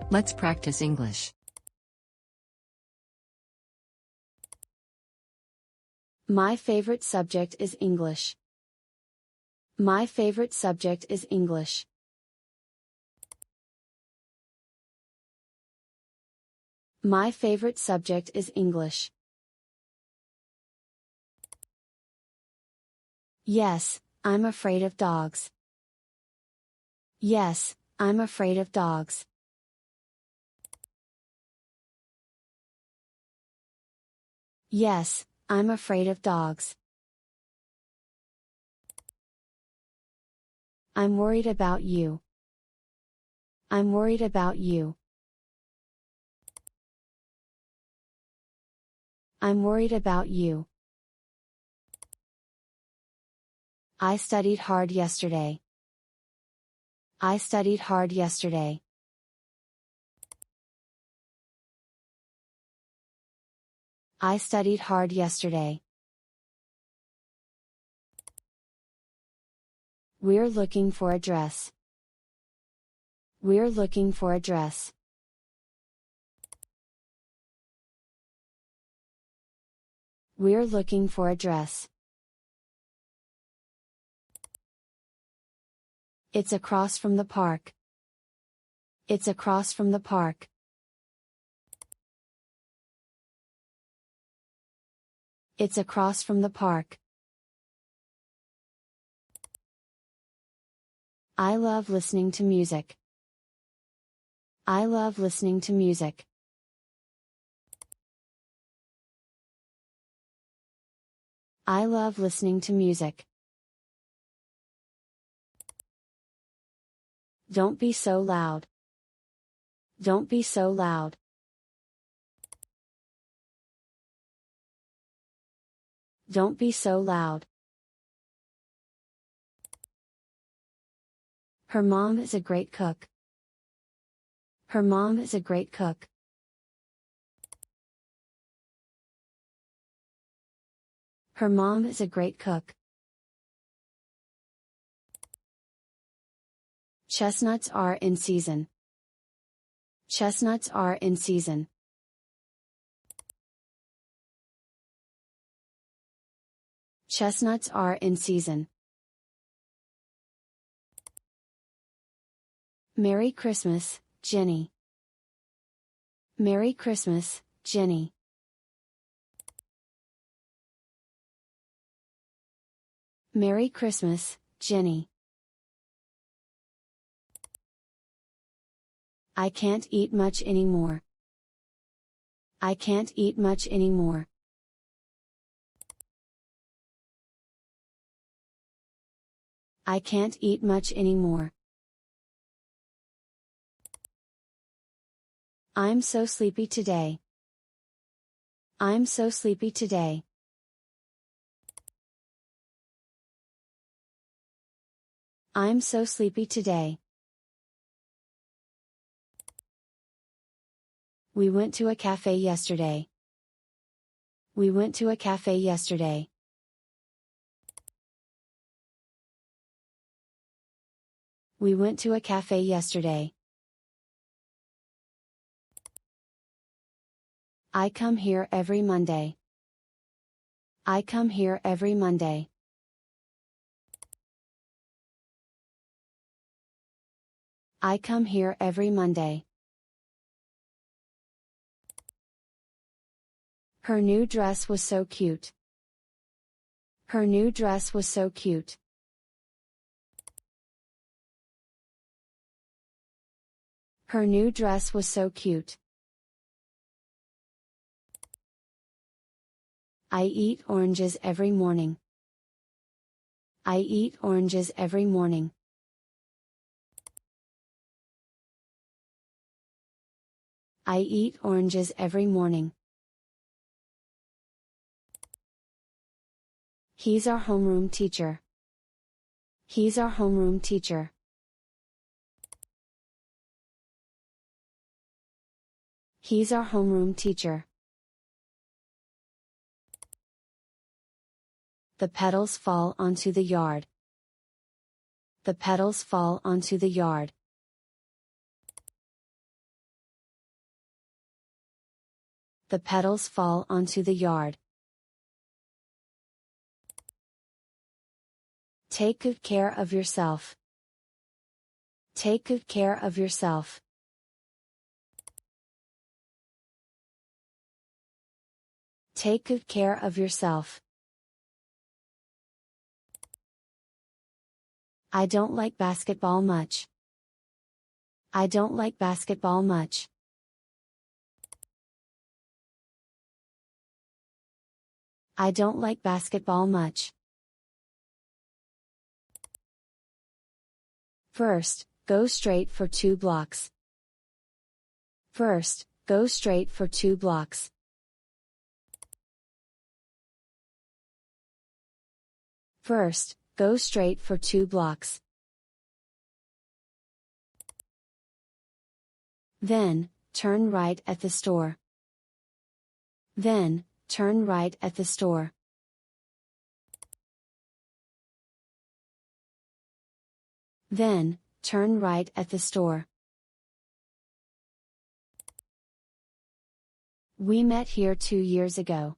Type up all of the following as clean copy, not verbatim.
Let's practice English. My favorite subject is English. My favorite subject is English. My favorite subject is English. Yes, I'm afraid of dogs. Yes, I'm afraid of dogs. Yes, I'm afraid of dogs. I'm worried about you. I'm worried about you. I'm worried about you. I studied hard yesterday. I studied hard yesterday. I studied hard yesterday. We're looking for a dress. We're looking for a dress. We're looking for a dress. It's across from the park. It's across from the park. It's across from the park. I love listening to music. I love listening to music. I love listening to music. Don't be so loud. Don't be so loud. Don't be so loud. Her mom is a great cook. Her mom is a great cook. Her mom is a great cook. Chestnuts are in season. Chestnuts are in season. Chestnuts are in season. Merry Christmas, Jenny. Merry Christmas, Jenny. Merry Christmas, Jenny. I can't eat much anymore. I can't eat much anymore. I can't eat much anymore. I'm so sleepy today. I'm so sleepy today. I'm so sleepy today. We went to a cafe yesterday. We went to a cafe yesterday. We went to a cafe yesterday. I come here every Monday. I come here every Monday. I come here every Monday. Her new dress was so cute. Her new dress was so cute. Her new dress was so cute. I eat oranges every morning. I eat oranges every morning. I eat oranges every morning. He's our homeroom teacher. He's our homeroom teacher. He's our homeroom teacher. The petals fall onto the yard. The petals fall onto the yard. the petals fall onto the yard. Take good care of yourself. Take good care of yourself. Take good care of yourself. I don't like basketball much. I don't like basketball much. I don't like basketball much. First, go straight for 2 blocks. First, go straight for 2 blocks. First, go straight for 2 blocks. Then, turn right at the store. Then, turn right at the store. Then, turn right at the store. We met here 2 years ago.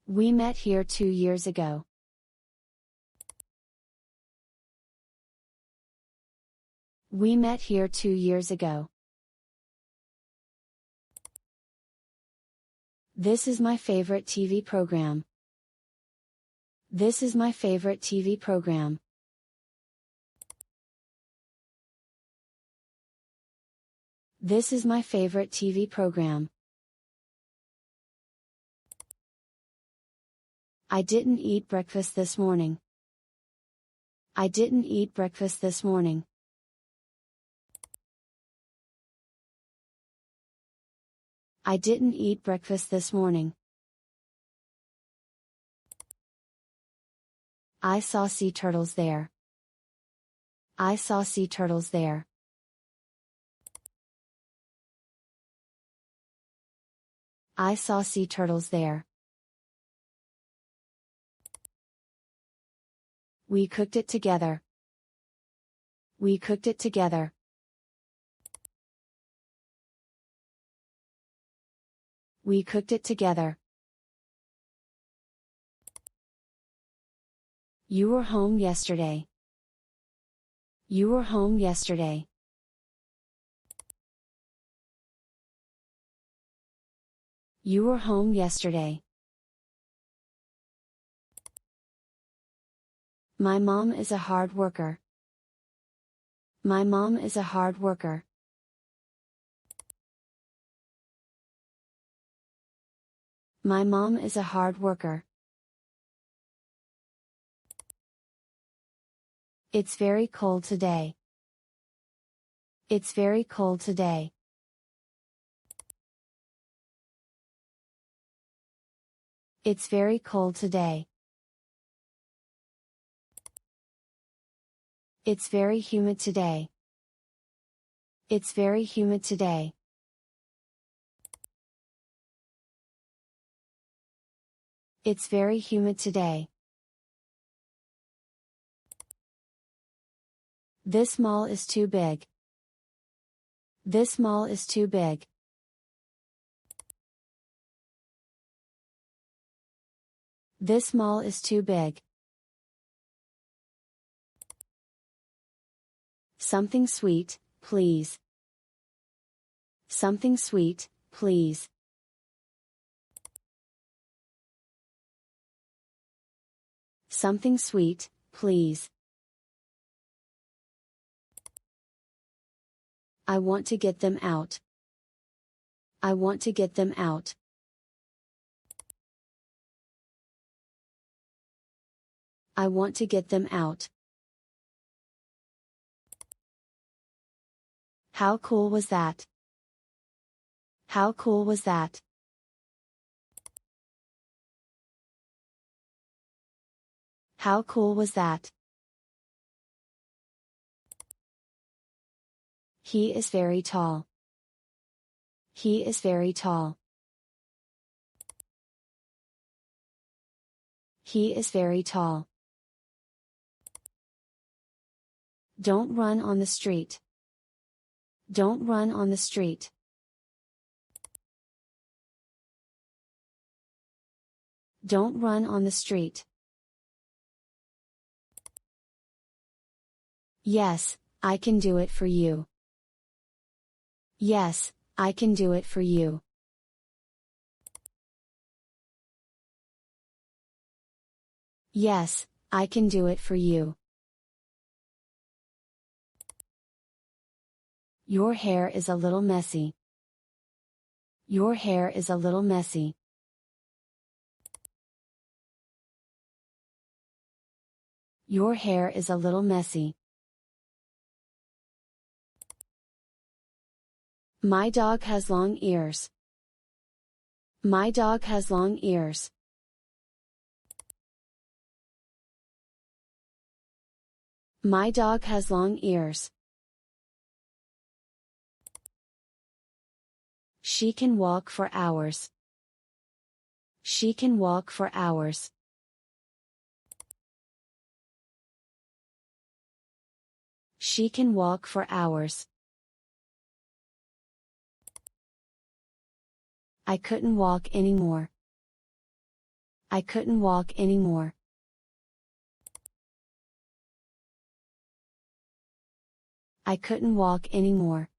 We met here 2 years ago. We met here 2 years ago. This is my favorite TV program. This is my favorite TV program. This is my favorite TV program. I didn't eat breakfast this morning. I didn't eat breakfast this morning. I didn't eat breakfast this morning. I saw sea turtles there. I saw sea turtles there. I saw sea turtles there. We cooked it together. We cooked it together. We cooked it together. You were home yesterday. You were home yesterday. You were home yesterday. My mom is a hard worker. My mom is a hard worker. My mom is a hard worker. It's very cold today. It's very cold today. It's very cold today. It's very humid today. It's very humid today. It's very humid today. This mall is too big. This mall is too big. This mall is too big. Something sweet, please. Something sweet, please. Something sweet, please. I want to get them out. I want to get them out. I want to get them out. How cool was that? How cool was that? How cool was that? He is very tall. He is very tall. He is very tall. Don't run on the street. Don't run on the street. Don't run on the street. Yes, I can do it for you. Yes, I can do it for you. Yes, I can do it for you. Your hair is a little messy. Your hair is a little messy. Your hair is a little messy. My dog has long ears. My dog has long ears. My dog has long ears. She can walk for hours. She can walk for hours. She can walk for hours. I couldn't walk anymore. I couldn't walk anymore. I couldn't walk anymore.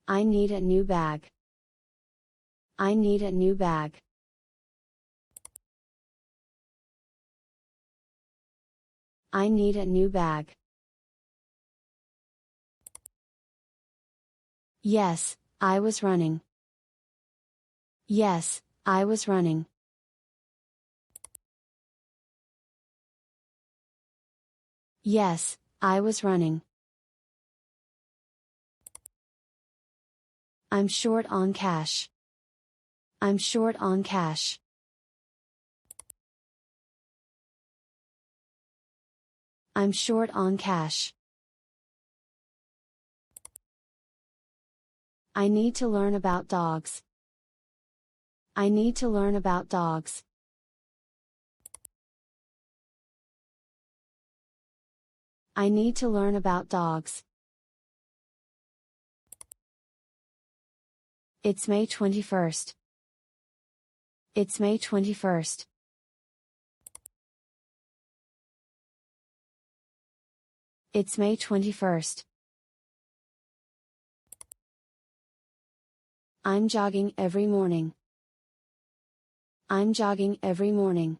I need a new bag. I need a new bag. I need a new bag. Yes, I was running. Yes, I was running. Yes, I was running. I'm short on cash. I'm short on cash. I'm short on cash. I need to learn about dogs. I need to learn about dogs. I need to learn about dogs. It's May 21st. It's May 21st. It's May 21st. I'm jogging every morning. I'm jogging every morning.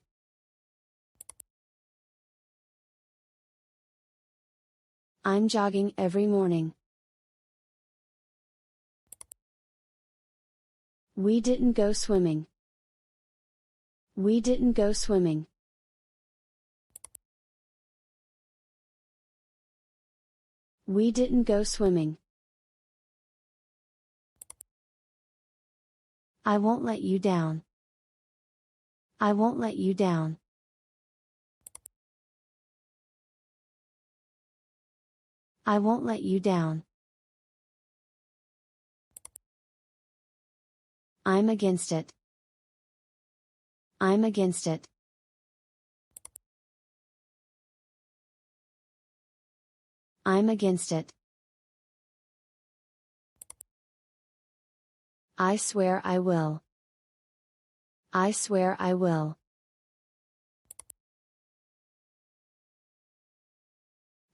I'm jogging every morning. We didn't go swimming. We didn't go swimming. We didn't go swimming. I won't let you down. I won't let you down. I won't let you down. I'm against it. I'm against it. I'm against it. I swear I will. I swear I will.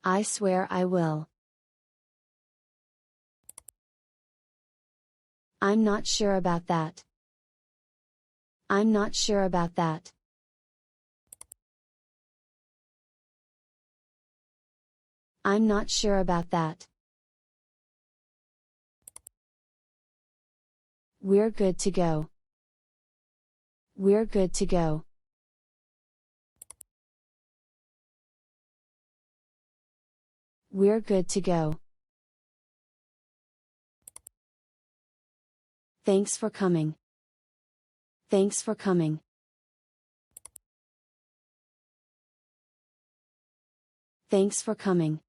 I swear I will. I'm not sure about that. I'm not sure about that. I'm not sure about that. We're good to go. We're good to go. We're good to go. Thanks for coming. Thanks for coming. Thanks for coming.